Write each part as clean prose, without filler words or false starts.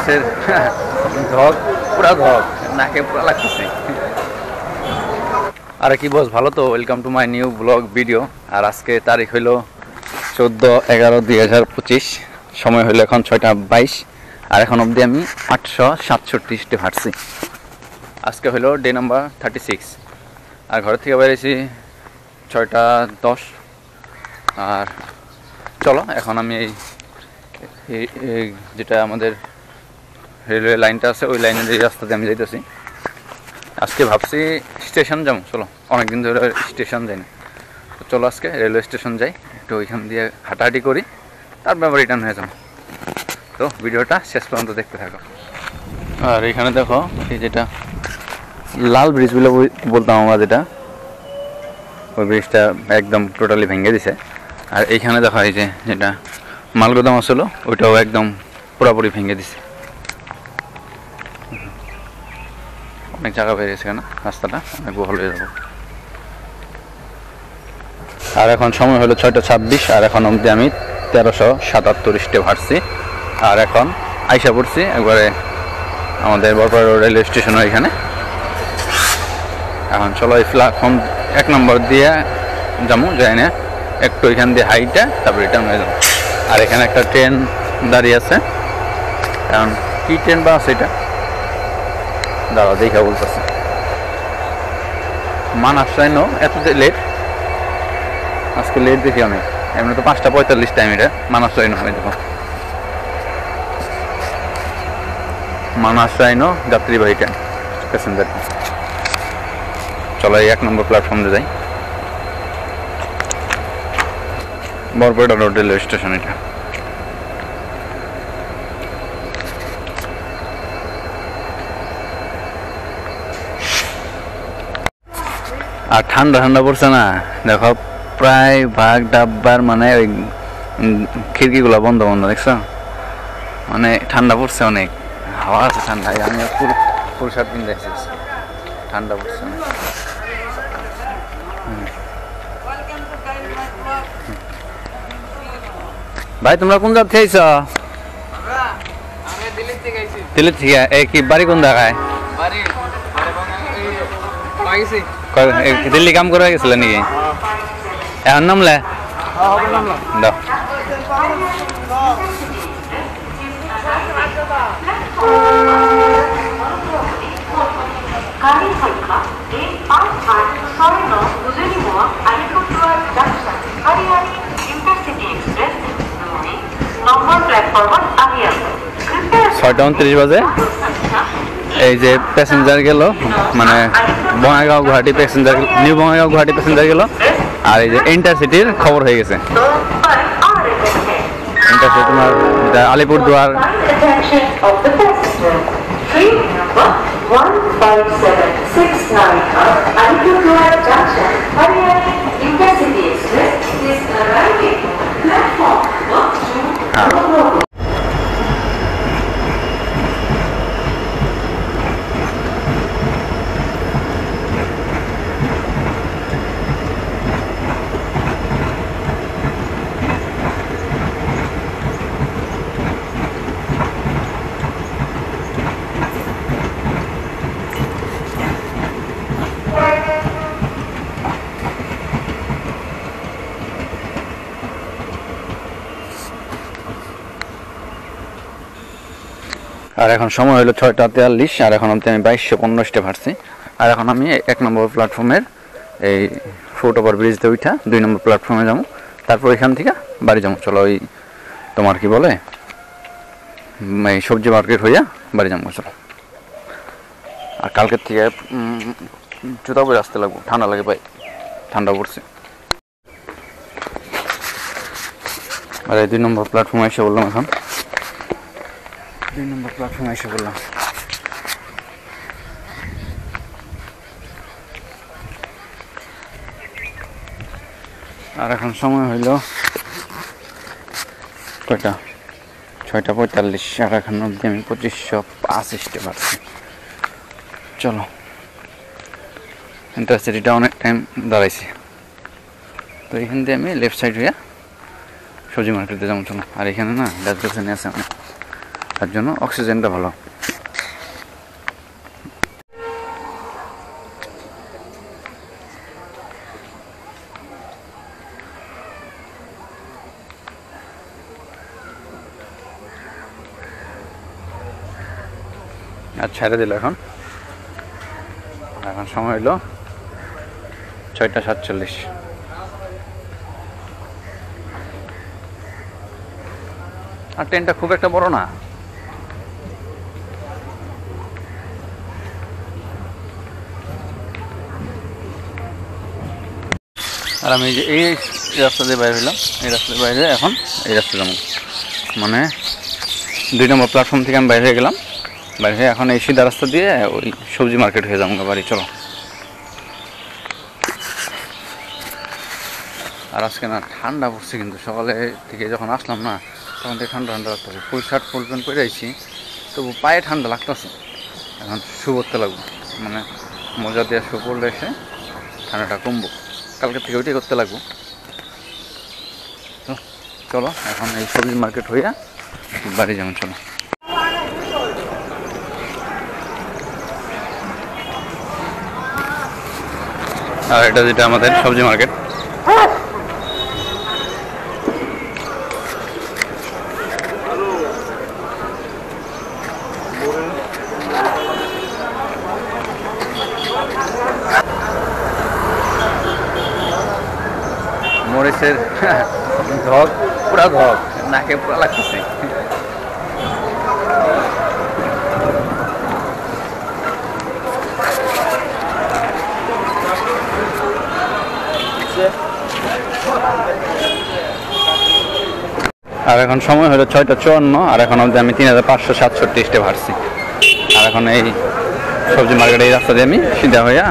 বাতাসের ঝক পুরা ঝক নাকে পুরা লাগতেছে। আর কি বস ভালো তো? Welcome to my new blog video. আর আজকে তারিখ হইল 14/11/2025, সময় হইলো এখন 6টা 22, আর এখন অবধি আমি 867 স্টেপ হাঁটছি। আজকে হইলো ডে নাম্বার 36, আর ঘর থেকে বেরিয়েছি 6টা 10। আর চলো এখন আমি এই যেটা আমাদের রেলওয়ে লাইনটা আছে ওই লাইনের এই রাস্তাতে আমি যাইতেছি। আজকে ভাবছি স্টেশন যাবো, চলো অনেকদিন ধরে স্টেশন যাই না, তো চলো আজকে রেলওয়ে স্টেশন যাই, একটু ওইখান দিয়ে হাঁটাহাঁটি করি, তারপর আবার রিটার্ন হয়ে যাবো। তো ভিডিওটা শেষ পর্যন্ত দেখতে থাকো। আর এখানে দেখো এই যেটা লাল ব্রিজ বলে বলতাম আমরা, যেটা ওই ব্রিজটা একদম টোটালি ভেঙে দিছে। আর এইখানে দেখো এই যে যেটা মালগোদাম আসলো ওইটাও একদম পুরোপুরি ভেঙে দিছে। অনেক জায়গা বেরিয়েছে কেন, রাস্তাটা অনেক বহল হয়ে যাবো। আর এখন সময় হলো 6টা 26, আর এখন অবধি আমি 1377 স্টেপ হাঁটছি। আর এখন আইসা পড়ছি একবারে আমাদের বরপাড়া রেলওয়ে স্টেশনের এখানে। এখন চলো এই প্ল্যাটফর্ম 1 নম্বর দিয়ে যাবো, যাই না একটু এখান দিয়ে হাইটা তারপর রিটার্ন হয়ে যাবো। আর এখানে একটা ট্রেন দাঁড়িয়ে আছে, কারণ কি ট্রেন বা আছে এটা দাঁড়া দেখা বলতেছে। মানাস রাইনো এত লেট, আজকে লেট দেখি অনেক, এমনি তো 5টা 45 টাইম। এটা মানাস রাইনো হয়, দেখো মানাস রাইনো যাত্রীবাহী ট্রেন প্যাসেঞ্জার। চলো এই 1 নম্বর প্ল্যাটফর্মে যাই, বরপেটা রোড রেলওয়ে স্টেশন এটা। আর ঠান্ডা ঠান্ডা পড়ছে না, দেখো প্রায় ভাগ ডাব্বার মানে ওই খিড়কিগুলো বন্ধ বন্ধ, দেখছো মানে ঠান্ডা পড়ছে অনেক, হাওয়া আছে ঠান্ডা। আমি ফুল শার্ট কিনতে এসেছি, ঠান্ডা পড়ছে অনেক। ভাই তোমরা কোন জায়গা থেকে আইছো? দিল্লি থেকে। এই কি বাড়ি কোন জায়গায়? দিল্লি কাম করে গেছিল নাকি? এখন নামলে দাও। ছয়টা 29 বাজে। এই যে প্যাসেঞ্জার গেল, মানে Bongaigaon Guwahati passenger, new Bongaigaon Guwahati passenger গেল। আর এই যে ইন্টারসিটির খবর হয়ে গেছে, ইন্টারসিটি তোমার আলিপুরদুয়ার। আর এখন সময় হলো 6টা 43, আর এখন অবধি আমি 2215 স্টেপ হাঁটছি। আর এখন আমি 1 নম্বর প্ল্যাটফর্মের এই ফুট ওভার ব্রিজতে উঠা 2 নম্বর প্ল্যাটফর্মে যাবো, তারপর এখান থেকে বাড়ি যাবো। চলো ওই তোমার কি বলে এই সবজি মার্কেট হইয়া বাড়ি যাবো, চলো। আর কালকের থেকে জুতা পরে আসতে লাগবো, ঠান্ডা লাগে ভাই, ঠান্ডা পড়ছে। আর এই 2 নম্বর প্ল্যাটফর্মে এসে বললাম, এখন 2 নম্বর প্ল্যাটফর্মে এসে বললাম। আর এখন সময় হইল কয়টা 6টা 45, আর এখন অবধি আমি 2505 স্টেপ হাঁটছি। চলো ইন্টারসিটিটা অনেক টাইম দাঁড়াইছি, তো এখান দিয়ে আমি লেফট সাইড হইয়া সবজি মার্কেটে যাবো, চলো। আর এখানে না গাছ গাছালি আছে অনেক, তার জন্য অক্সিজেনটা ভালো। আর ছেড়ে দিল এখন সময় হইল 6:47। আর ট্রেনটা খুব একটা বড় না। আর আমি যে এই রাস্তা দিয়ে বাইরে হইলাম, এই রাস্তা দিয়ে বাইরে এখন এই রাস্তা যাবো, মানে 2 নম্বর প্ল্যাটফর্ম থেকে আমি বাইরে হয়ে গেলাম। বাইরে হয়ে এখন এই সিধা রাস্তা দিয়ে ওই সবজি মার্কেট হয়ে যাবো বাড়ি। চলো। আর আজকে না ঠান্ডা পড়ছে, কিন্তু সকালে থেকে যখন আসলাম না তখন থেকে ঠান্ডা ঠান্ডা লাগতেছে। ফুল শার্ট ফুল প্যান্ট পরে আইছি, তবু পায়ে ঠান্ডা লাগতেছে। এখন শু করতে লাগবো, মানে মোজা দিয়ে শু পরলে এসে ঠান্ডাটা কমবো। কালকে থেকে ওইটাই করতে লাগবো। চলো এখন এই সবজি মার্কেট হইয়া বাড়ি যাবো। চলো। আর এটা যেটা আমাদের সবজি মার্কেট। মরিচের ধক, পুরা ধক, নাকে পুরা লাগতেছে। আর এখন সময় হলো 6:54, আর এখন অবধি আমি 3567 স্টেপ হাঁটছি। আর এখন এই সবজি মার্কেটে এই রাস্তা দিয়ে আমি সিধা হইয়া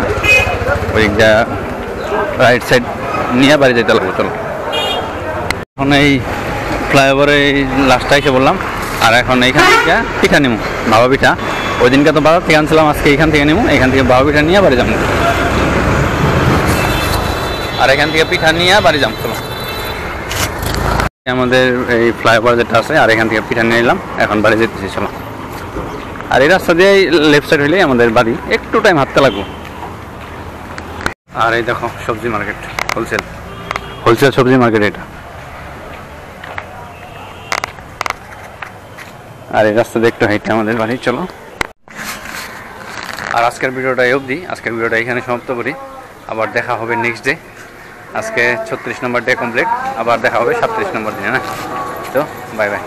ওই রাইট সাইড নিয়ে বাড়ি যেতে লাগবো। চলো। এখন এই ফ্লাইওভারে এই লাস্টটা এসে বললাম। আর এখন এইখান থেকে পিঠা নিবো, বাবা পিঠা। ওই দিনকে তো বাবা থেকে আনছিলাম, আজকে এইখান থেকে নিবো। এখান থেকে বাবা পিঠা নিয়ে বাড়ি যাবো। আর এখান থেকে পিঠা নিয়ে বাড়ি যাবো। চলো। আমাদের এই ফ্লাইওভার যেটা আছে, আর এখান থেকে পিঠা নিয়ে নিলাম, এখন বাড়ি যেতেছি। চলো। আর এই রাস্তা দিয়ে লেফট সাইড হইলেই আমাদের বাড়ি, একটু টাইম হাঁটতে লাগবো। আর এই দেখো সবজি মার্কেট, হোলসেল সবজি মার্কেট এটা। আর এই রাস্তা দিয়ে একটু হাইটে আমাদের বাড়ি। চলো। আর আজকের ভিডিওটা এই অবধি। আজকের ভিডিওটা এখানে সমাপ্ত করি। আবার দেখা হবে নেক্সট ডে। আজকে 36 নম্বর ডে কমপ্লিট, আবার দেখা হবে 37 নম্বর দিনে না। তো বাই বাই।